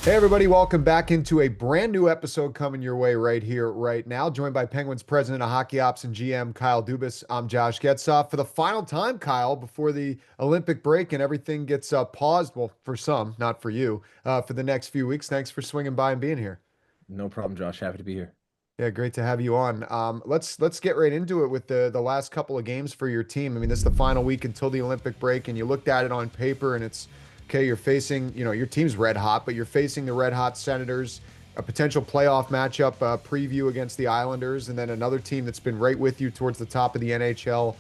Hey everybody, welcome back into a brand new episode coming your way right here, right now. Joined by Penguins President of Hockey Ops and GM Kyle Dubas. I'm Josh Getzoff. For the final time, Kyle, before the Olympic break and everything gets paused, well, for some, not for you, for the next few weeks. Thanks for swinging by and being here. No problem, Josh. Happy to be here. Yeah, great to have you on. Let's get right into it with the last couple of games for your team. I mean, this is the final week until the Olympic break, and you looked at it on paper, and it's okay. You're facing, your team's red hot, but you're facing the red hot Senators, a potential playoff matchup preview against the Islanders, and then another team that's been right with you towards the top of the NHL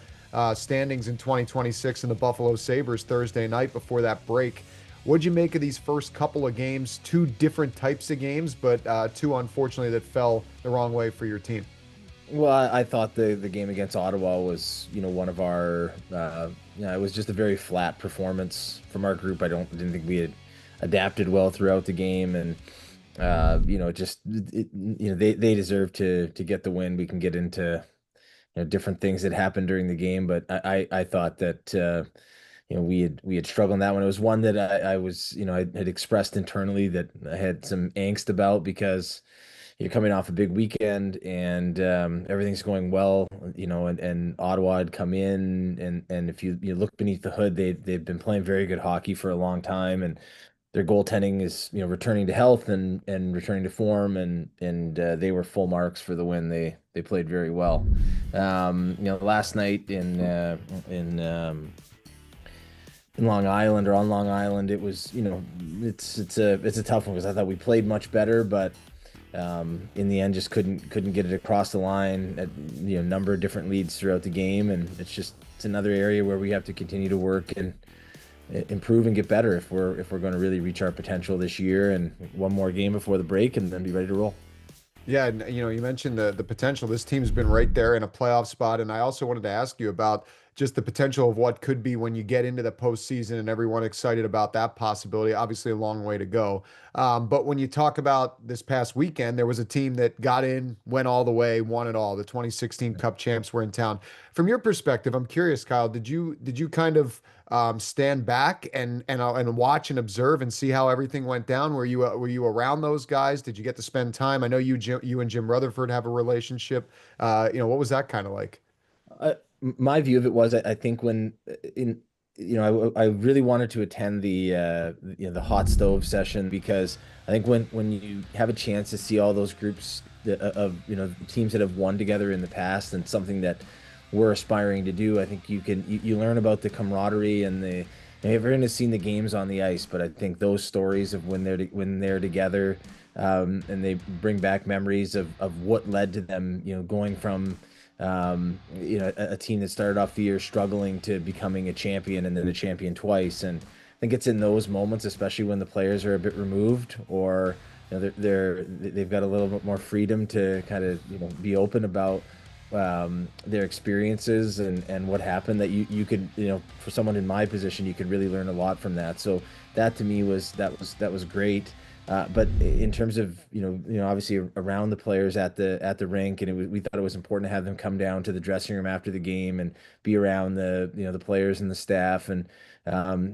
standings in 2026, and the Buffalo Sabres Thursday night before that break. What'd you make of these first couple of games? Two different types of games, but two, unfortunately, that fell the wrong way for your team. Well, I thought the game against Ottawa was, one of our, it was just a very flat performance from our group. Didn't think we had adapted well throughout the game, and they deserve to get the win. We can get into different things that happened during the game, but I thought that we had struggled in that one. It was one that I was I had expressed internally that I had some angst about because you're coming off a big weekend and everything's going well, and Ottawa had come in and if you look beneath the hood, they've been playing very good hockey for a long time, and their goaltending is returning to health and returning to form, and they were full marks for the win. They played very well. Last night in Long Island or on Long Island, it was it's a tough one because I thought we played much better, but in the end just couldn't get it across the line at number of different leads throughout the game, and it's another area where we have to continue to work and improve and get better if we're going to really reach our potential this year, and one more game before the break and then be ready to roll. Yeah, and you mentioned the potential. This team's been right there in a playoff spot, and I also wanted to ask you about just the potential of what could be when you get into the postseason, and everyone excited about that possibility. Obviously, a long way to go. But when you talk about this past weekend, there was a team that got in, went all the way, won it all. The 2016 Cup champs were in town. From your perspective, I'm curious, Kyle, did you kind of stand back and watch and observe and see how everything went down? Were you around those guys? Did you get to spend time? I know you and Jim Rutherford have a relationship. What was that kind of like? My view of it was I think when in I really wanted to attend the hot stove session, because I think when you have a chance to see all those groups of teams that have won together in the past, and something that we're aspiring to do, I think you learn about the camaraderie and everyone has seen the games on the ice, but I think those stories of when they're together, and they bring back memories of what led to them, going from a team that started off the year struggling to becoming a champion and then a champion twice. And I think it's in those moments, especially when the players are a bit removed, or they've got a little bit more freedom to kind of be open about their experiences and what happened, that you could, for someone in my position, you could really learn a lot from that. So that to me was great. But in terms of obviously around the players at the rink, and we thought it was important to have them come down to the dressing room after the game and be around the players and the staff, and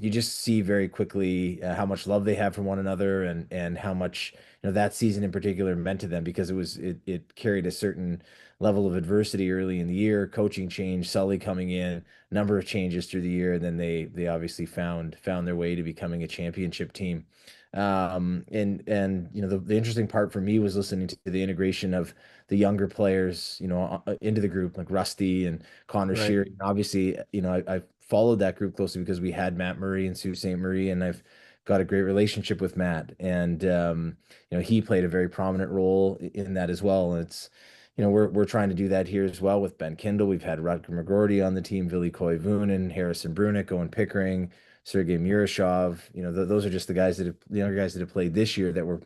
you just see very quickly how much love they have for one another, and how much that season in particular meant to them, because it carried a certain level of adversity early in the year, coaching change, Sully coming in, number of changes through the year, and then they obviously found their way to becoming a championship team. And the interesting part for me was listening to the integration of the younger players, into the group, like Rusty and Connor Right. Sheary. Obviously, I followed that group closely because we had Matt Murray and Sault Ste. Marie, and I've got a great relationship with Matt, and he played a very prominent role in that as well. And it's we're trying to do that here as well with Ben Kindle. We've had Rutger McGroarty on the team, Ville Koivunen, Harrison Brunick, Owen Pickering, Sergei Murashov. Those are just the younger guys that have played this year that we're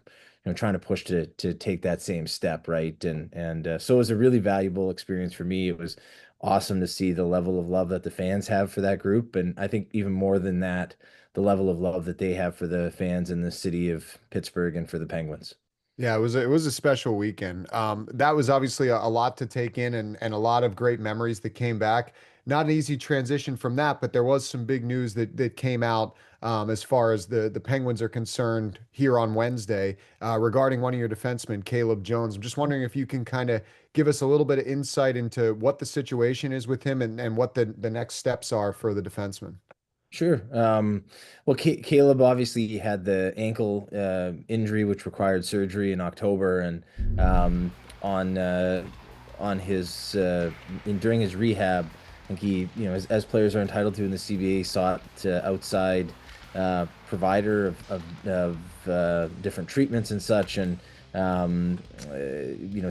trying to push to take that same step, right? And so it was a really valuable experience for me. It was awesome to see the level of love that the fans have for that group, and I think even more than that, the level of love that they have for the fans in the city of Pittsburgh and for the Penguins. Yeah, it was a special weekend. That was obviously a lot to take in and a lot of great memories that came back. Not an easy transition from that, but there was some big news that came out as far as the Penguins are concerned here on Wednesday regarding one of your defensemen, Caleb Jones. I'm just wondering if you can kind of give us a little bit of insight into what the situation is with him and what the next steps are for the defenseman. Sure. Well, Caleb obviously had the ankle injury, which required surgery in October, and on on his during his rehab, I think he, as players are entitled to in the CBA, sought outside provider of different treatments and such, and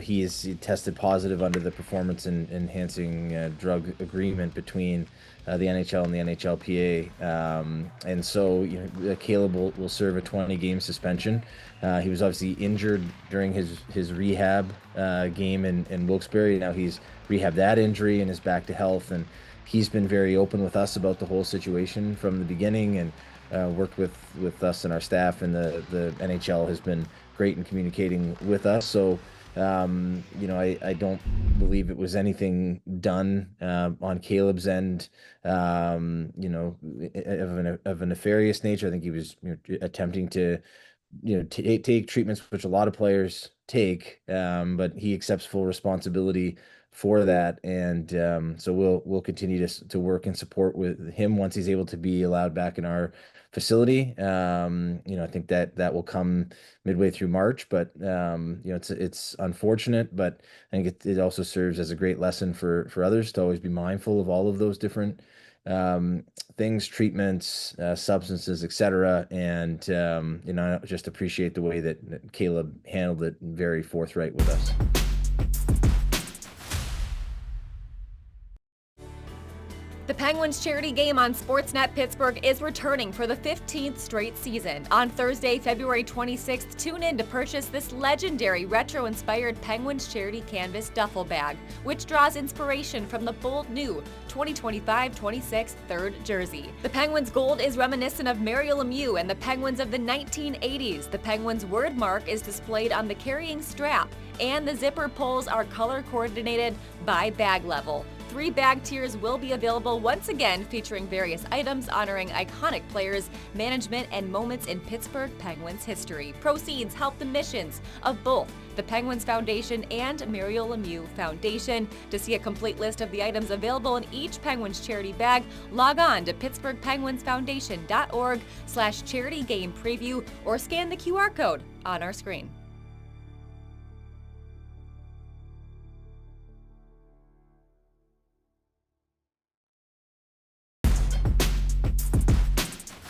he is tested positive under the performance enhancing drug agreement between the NHL and the NHLPA. And so, Caleb will serve a 20-game suspension. He was obviously injured during his rehab game in Wilkes-Barre. Now he's rehabbed that injury and is back to health. And he's been very open with us about the whole situation from the beginning, and worked with us and our staff. And the NHL has been great in communicating with us. So, I don't believe it was anything done on Caleb's end, of a nefarious nature. I think he was attempting to, take treatments which a lot of players take, but he accepts full responsibility for that, and so we'll continue to work and support with him once he's able to be allowed back in our facility. I think that will come midway through March, but it's unfortunate, but I think it also serves as a great lesson for others to always be mindful of all of those different things, treatments, substances, etc. And I just appreciate the way that Caleb handled it, very forthright with us. The Penguins charity game on SportsNet Pittsburgh is returning for the 15th straight season. On Thursday, February 26th, tune in to purchase this legendary retro-inspired Penguins charity canvas duffel bag, which draws inspiration from the bold new 2025-26 third jersey. The Penguins gold is reminiscent of Mario Lemieux and the Penguins of the 1980s. The Penguins word mark is displayed on the carrying strap, and the zipper pulls are color coordinated by bag level. 3 bag tiers will be available once again, featuring various items honoring iconic players, management, and moments in Pittsburgh Penguins history. Proceeds help the missions of both the Penguins Foundation and Mario Lemieux Foundation. To see a complete list of the items available in each Penguins charity bag, log on to pittsburghpenguinsfoundation.org/charity game preview or scan the QR code on our screen.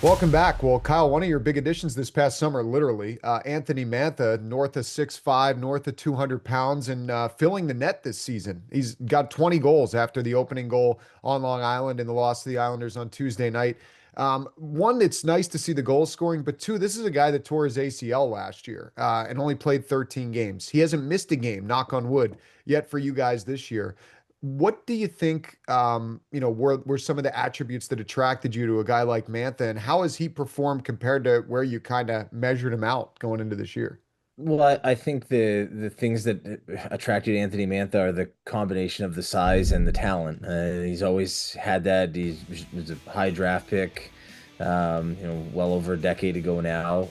Welcome back. Well, Kyle, one of your big additions this past summer, literally, Anthony Mantha, north of 6'5", north of 200 pounds, and filling the net this season. He's got 20 goals after the opening goal on Long Island in the loss to the Islanders on Tuesday night. One, it's nice to see the goal scoring, but two, this is a guy that tore his ACL last year and only played 13 games. He hasn't missed a game, knock on wood, yet for you guys this year. What do you think, were some of the attributes that attracted you to a guy like Mantha, and how has he performed compared to where you kind of measured him out going into this year? Well, I think the things that attracted Anthony Mantha are the combination of the size and the talent. He's always had that. He was a high draft pick, well over a decade ago now.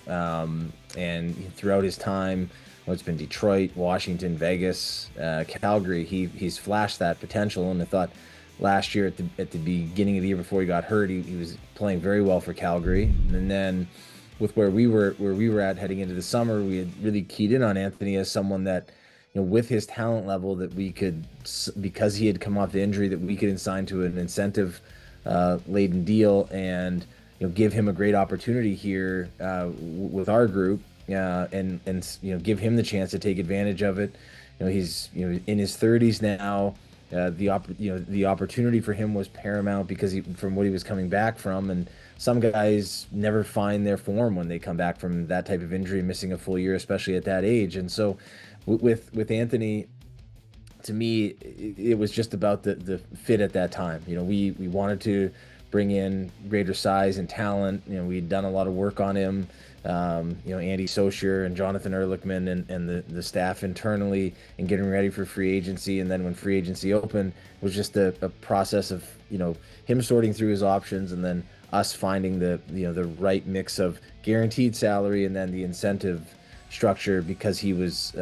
And throughout his time, it's been Detroit, Washington, Vegas, Calgary. He's flashed that potential, and I thought last year at the beginning of the year before he got hurt, he was playing very well for Calgary, and then with where we were at heading into the summer, we had really keyed in on Anthony as someone that, with his talent level, that we could, because he had come off the injury, that we could assign to an incentive laden deal and give him a great opportunity here with our group, and give him the chance to take advantage of it. He's in his 30s now. The opportunity for him was paramount because from what he was coming back from, and some guys never find their form when they come back from that type of injury, missing a full year, especially at that age. And so with Anthony, to me, it was just about the fit at that time. We wanted to bring in greater size and talent. We'd done a lot of work on him. Andy Sochier and Jonathan Ehrlichman and the staff internally and getting ready for free agency. And then when free agency opened, it was just a process of, him sorting through his options and then us finding the right mix of guaranteed salary and then the incentive structure because he was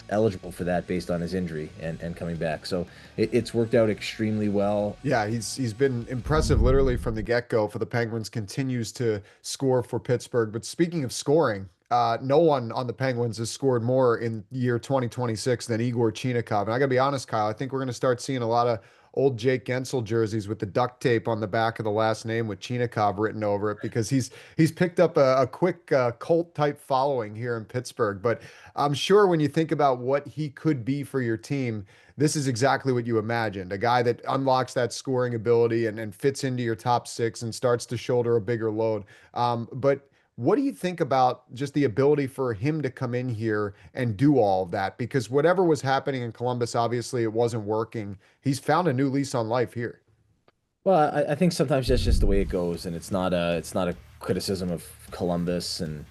eligible for that based on his injury and coming back. So it's worked out extremely well. Yeah, he's been impressive literally from the get-go for the Penguins, continues to score for Pittsburgh. But speaking of scoring, no one on the Penguins has scored more in year 2026 than Egor Chinakhov. And I gotta be honest, Kyle, I think we're gonna start seeing a lot of old Jake Gensel jerseys with the duct tape on the back of the last name with Chinakhov written over it because he's picked up a quick cult type following here in Pittsburgh. But I'm sure when you think about what he could be for your team, this is exactly what you imagined. A guy that unlocks that scoring ability and fits into your top six and starts to shoulder a bigger load. But what do you think about just the ability for him to come in here and do all of that? Because whatever was happening in Columbus, obviously it wasn't working. He's found a new lease on life here. Well, I think sometimes that's just the way it goes, and it's not a criticism of Columbus and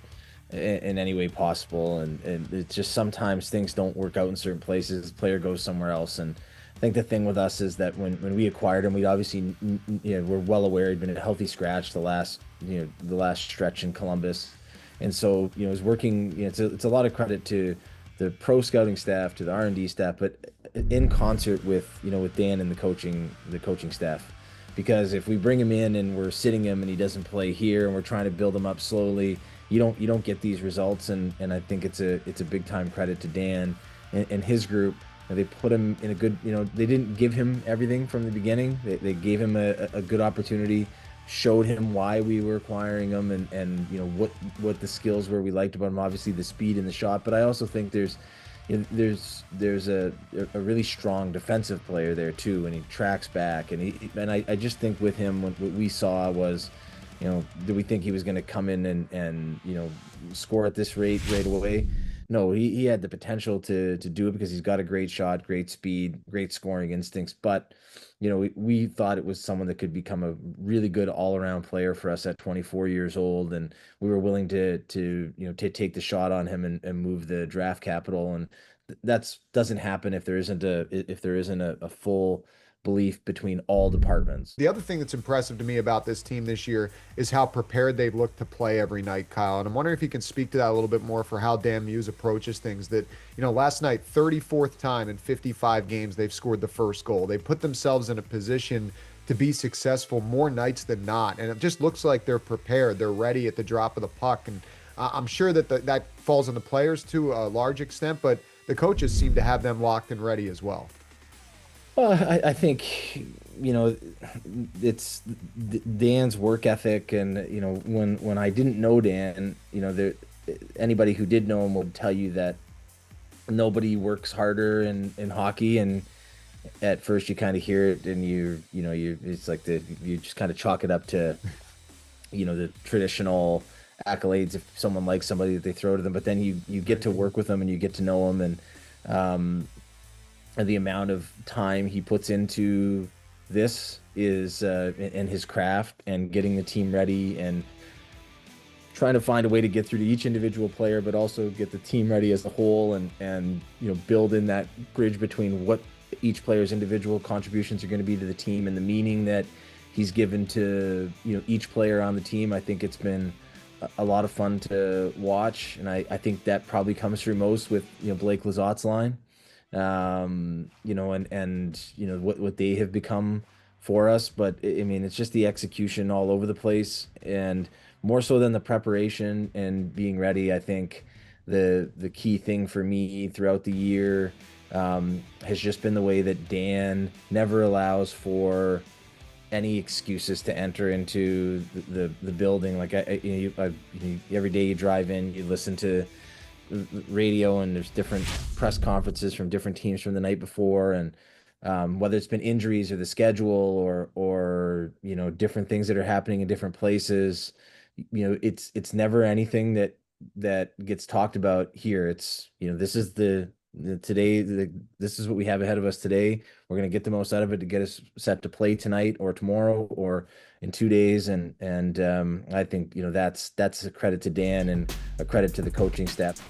in any way possible. And it's just sometimes things don't work out in certain places. The player goes somewhere else. And I think the thing with us is that when we acquired him, we obviously we're well aware he'd been a healthy scratch the last stretch in Columbus, and so it was working. It's a lot of credit to the pro scouting staff, to the R&D staff, but in concert with with Dan and the coaching staff. Because if we bring him in and we're sitting him and he doesn't play here and we're trying to build him up slowly, you don't get these results. And I think it's a big time credit to Dan and his group. And they put him in a good, they didn't give him everything from the beginning. They gave him a good opportunity, showed him why we were acquiring him and what the skills were we liked about him. Obviously the speed and the shot, but I also think there's a really strong defensive player there too, and he tracks back, and I just think with him what we saw was, do we think he was going to come in and score at this rate right away? No, he had the potential to do it because he's got a great shot, great speed, great scoring instincts. But we thought it was someone that could become a really good all-around player for us at 24 years old, and we were willing to take the shot on him and move the draft capital. And that doesn't happen if there isn't a full belief between all departments. The other thing that's impressive to me about this team this year is how prepared they've looked to play every night, Kyle. And I'm wondering if you can speak to that a little bit more for how Dan Muse approaches things. That, last night, 34th time in 55 games, they've scored the first goal. They put themselves in a position to be successful more nights than not. And it just looks like they're prepared. They're ready at the drop of the puck. And I'm sure that that falls on the players to a large extent, but the coaches seem to have them locked and ready as well. Well, I think, it's Dan's work ethic. And, when I didn't know Dan, anybody who did know him would tell you that nobody works harder in hockey. And at first you kind of hear it and it's like you just kind of chalk it up to, the traditional accolades if someone likes somebody that they throw to them. But then you get to work with them and you get to know them. And the amount of time he puts into this is in his craft and getting the team ready and trying to find a way to get through to each individual player, but also get the team ready as a whole and build in that bridge between what each player's individual contributions are going to be to the team and the meaning that he's given to each player on the team. I think it's been a lot of fun to watch, and I think that probably comes through most with Blake Lizott's line. What they have become for us. But it's just the execution all over the place, and more so than the preparation and being ready. I think the key thing for me throughout the year has just been the way that Dan never allows for any excuses to enter into the building. Like every day you drive in, you listen to radio and there's different press conferences from different teams from the night before, and whether it's been injuries or the schedule or different things that are happening in different places, it's never anything that gets talked about here. It's this is the today, this is what we have ahead of us today. We're going to get the most out of it to get us set to play tonight or tomorrow or in 2 days. And I think, that's a credit to Dan and a credit to the coaching staff.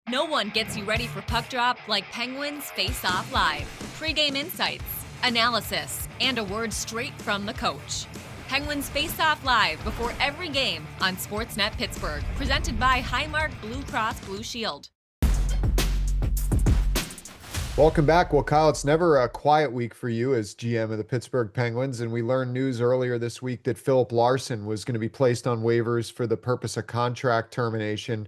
No one gets you ready for puck drop like Penguins Face Off Live. Pre-game insights, analysis, and a word straight from the coach. Penguins Face Off Live before every game on SportsNet Pittsburgh. Presented by Highmark Blue Cross Blue Shield. Welcome back. Well, Kyle, it's never a quiet week for you as GM of the Pittsburgh Penguins, and we learned news earlier this week that Philip Larson was going to be placed on waivers for the purpose of contract termination.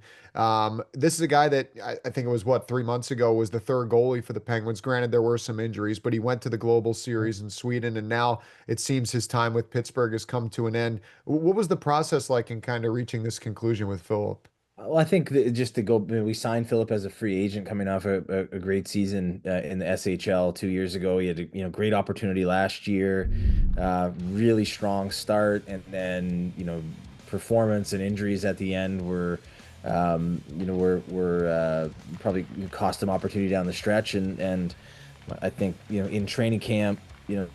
This is a guy that I think it was, 3 months ago, was the third goalie for the Penguins. Granted, there were some injuries, but he went to the Global Series in Sweden, and now it seems his time with Pittsburgh has come to an end. What was the process like in kind of reaching this conclusion with Philip? Well, I think that just to go, we signed Philip as a free agent coming off a great season in the SHL 2 years ago. He had a great opportunity last year, really strong start, and then performance and injuries at the end were probably cost him opportunity down the stretch. And I think in training camp,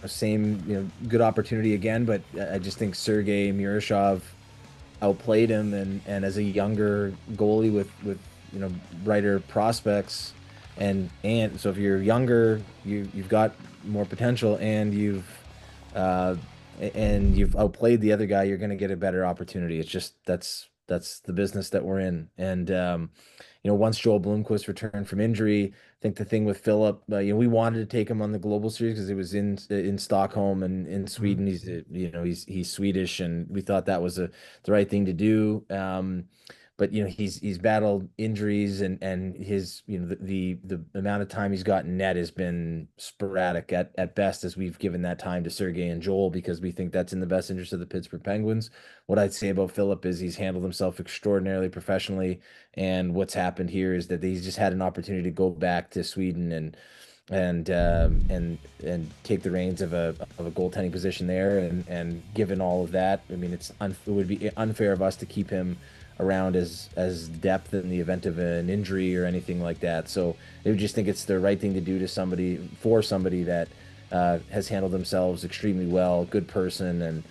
same good opportunity again, but I just think Sergei Murashov outplayed him, and as a younger goalie with brighter prospects, and so if you're younger, you've got more potential, and you've outplayed the other guy, you're going to get a better opportunity. It's just that's the business that we're in. And once Joel Blomqvist returned from injury, I think the thing with Philip, we wanted to take him on the Global Series because it was in Stockholm and in Sweden. He's Swedish, and we thought that was the right thing to do. But he's battled injuries, and his the amount of time he's gotten net has been sporadic at best, as we've given that time to Sergei and Joel because we think that's in the best interest of the Pittsburgh Penguins. What I'd say about Philip is he's handled himself extraordinarily professionally, and what's happened here is that he's just had an opportunity to go back to Sweden and take the reins of a goaltending position there, and given all of that, I mean, it would be unfair of us to keep him around as depth in the event of an injury or anything like that. So I would just think it's the right thing to do for somebody that has handled themselves extremely well, good person, and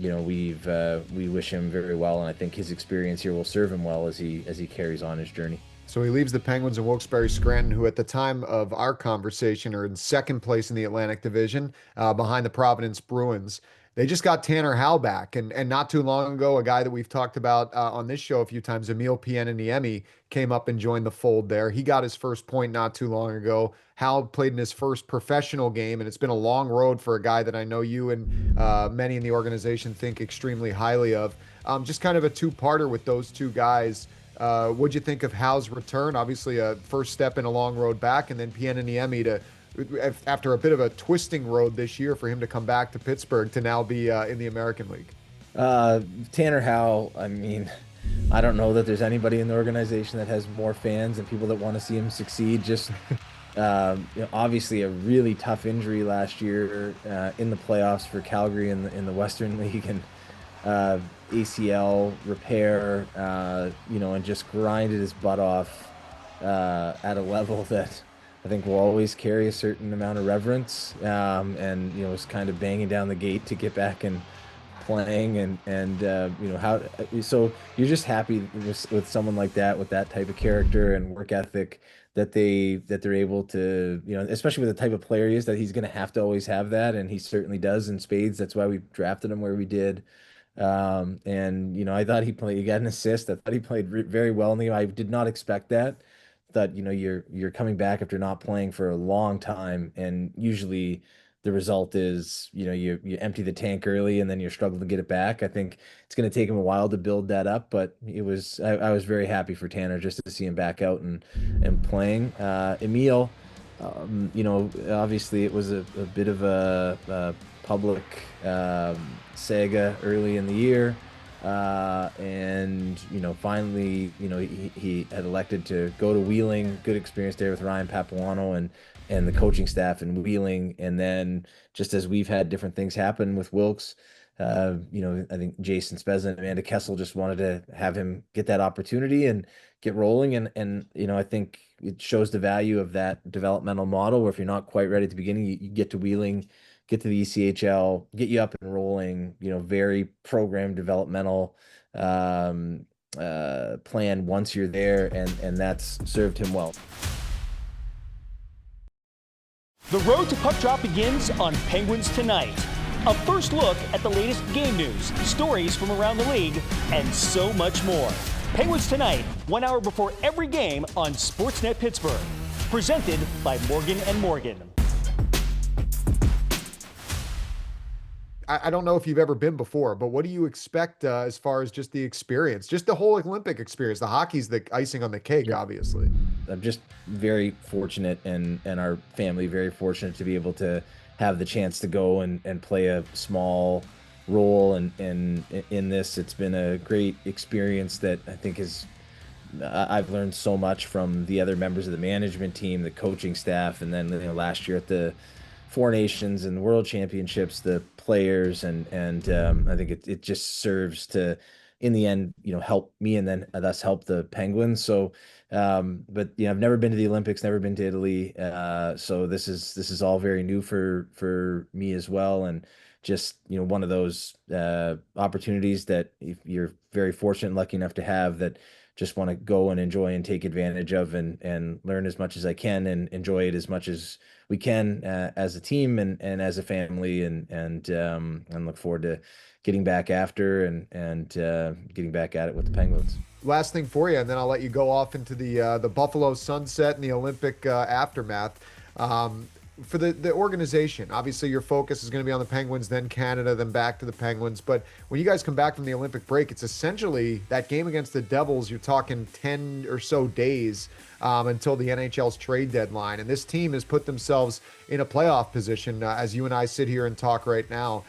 we wish him very well, and I think his experience here will serve him well as he carries on his journey. So he leaves the Penguins and Wilkes-Barre Scranton, who at the time of our conversation are in second place in the Atlantic Division, behind the Providence Bruins. They just got Tanner Howe back, and not too long ago, a guy that we've talked about on this show a few times, Emil Pieneniemi, came up and joined the fold there. He got his first point not too long ago. Howe played in his first professional game, and it's been a long road for a guy that I know you and many in the organization think extremely highly of. Just kind of a two-parter with those two guys. What'd you think of Howe's return? Obviously, a first step in a long road back, and then Pieneniemi after a bit of a twisting road this year for him to come back to Pittsburgh to now be in the American League. Tanner Howe, I mean, I don't know that there's anybody in the organization that has more fans and people that want to see him succeed. Just obviously a really tough injury last year in the playoffs for Calgary in the Western League, and ACL repair, and just grinded his butt off at a level that I think will always carry a certain amount of reverence, and was kind of banging down the gate to get back and playing, and how. So you're just happy with someone like that, with that type of character and work ethic, that they're able to, especially with the type of player he is, that he's going to have to always have that, and he certainly does in spades. That's why we drafted him where we did. I thought he got an assist. I thought he played very well in the game. I did not expect that. That you're coming back after not playing for a long time, and usually the result is you empty the tank early and then you're struggling to get it back. I think it's going to take him a while to build that up, but I was very happy for Tanner just to see him back out and playing. Emil, obviously it was a bit of a public saga early in the year. And finally, he had elected to go to Wheeling. Good experience there with Ryan Papuano and the coaching staff in Wheeling. And then, just as we've had different things happen with Wilkes, I think Jason Spezza and Amanda Kessel just wanted to have him get that opportunity and get rolling. And I think it shows the value of that developmental model where if you're not quite ready at the beginning, you get to Wheeling, get to the ECHL, get you up and rolling, very program developmental plan once you're there, and that's served him well. The road to puck drop begins on Penguins Tonight. A first look at the latest game news, stories from around the league, and so much more. Penguins Tonight, 1 hour before every game on SportsNet Pittsburgh. Presented by Morgan & Morgan. I don't know if you've ever been before, but what do you expect as far as just the experience, just the whole Olympic experience? The hockey's the icing on the cake, obviously. I'm just very fortunate, and our family very fortunate to be able to have the chance to go and play a small role in this. It's been a great experience that I think I've learned so much from the other members of the management team, the coaching staff, and then last year at the Four Nations and the World Championships, the players, and I think it just serves to, in the end, help me and then thus help the Penguins. So, but I've never been to the Olympics, never been to Italy, so this is all very new for me as well, and just one of those opportunities that if you're very fortunate and lucky enough to have, that just want to go and enjoy and take advantage of and learn as much as I can and enjoy it as much as we can as a team and as a family, and look forward to getting back after and getting back at it with the Penguins. Last thing for you, and then I'll let you go off into the Buffalo sunset and the Olympic aftermath. For the organization, obviously your focus is going to be on the Penguins, then Canada, then back to the Penguins. But when you guys come back from the Olympic break, it's essentially that game against the Devils. You're talking 10 or so days until the NHL's trade deadline. And this team has put themselves in a playoff position as you and I sit here and talk right now.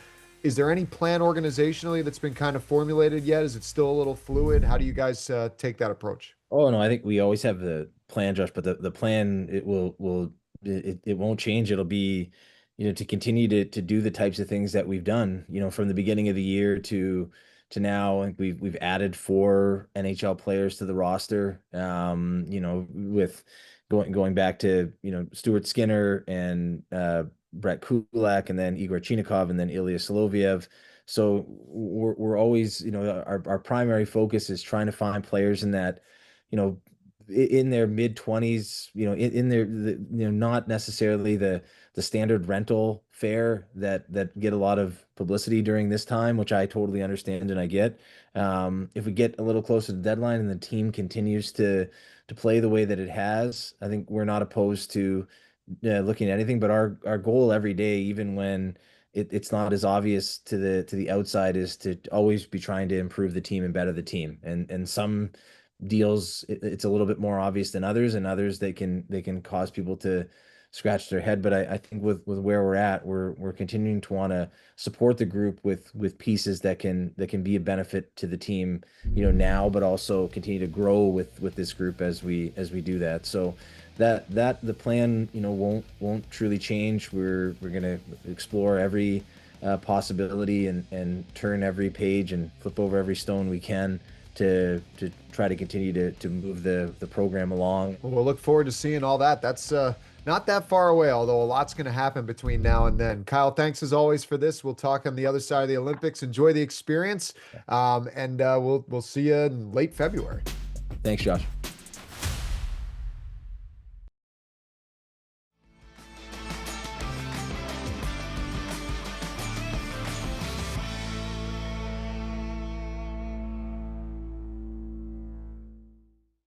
Is there any plan organizationally that's been kind of formulated yet? Is it still a little fluid? How do you guys take that approach? Oh, no, I think we always have the plan, Josh, but the plan, it won't change. It'll be, to continue to do the types of things that we've done, from the beginning of the year to now. I think we've added 4 NHL players to the roster, with going back to, Stuart Skinner and Brett Kulak, and then Egor Chinakhov, and then Ilya Soloviev. So we're always, our primary focus is trying to find players in that, in their mid-20s, in their, not necessarily the standard rental fare that get a lot of publicity during this time, which I totally understand and I get. If we get a little closer to the deadline and the team continues to play the way that it has, I think we're not opposed to looking at anything. But our goal every day, even when it's not as obvious to the outside, is to always be trying to improve the team and better the team. And some deals it's a little bit more obvious than others, and others they can cause people to scratch their head. But I think with where we're at, we're continuing to want to support the group with pieces that can be a benefit to the team, now, but also continue to grow with this group as we do that. So that the plan, won't truly change. We're going to explore every possibility and turn every page and flip over every stone we can to try to continue to move the program along. Well, we'll look forward to seeing all that. That's not that far away, although a lot's going to happen between now and then. Kyle, thanks as always for this. We'll talk on the other side of the Olympics. Enjoy the experience, and we'll see you in late February. Thanks, Josh.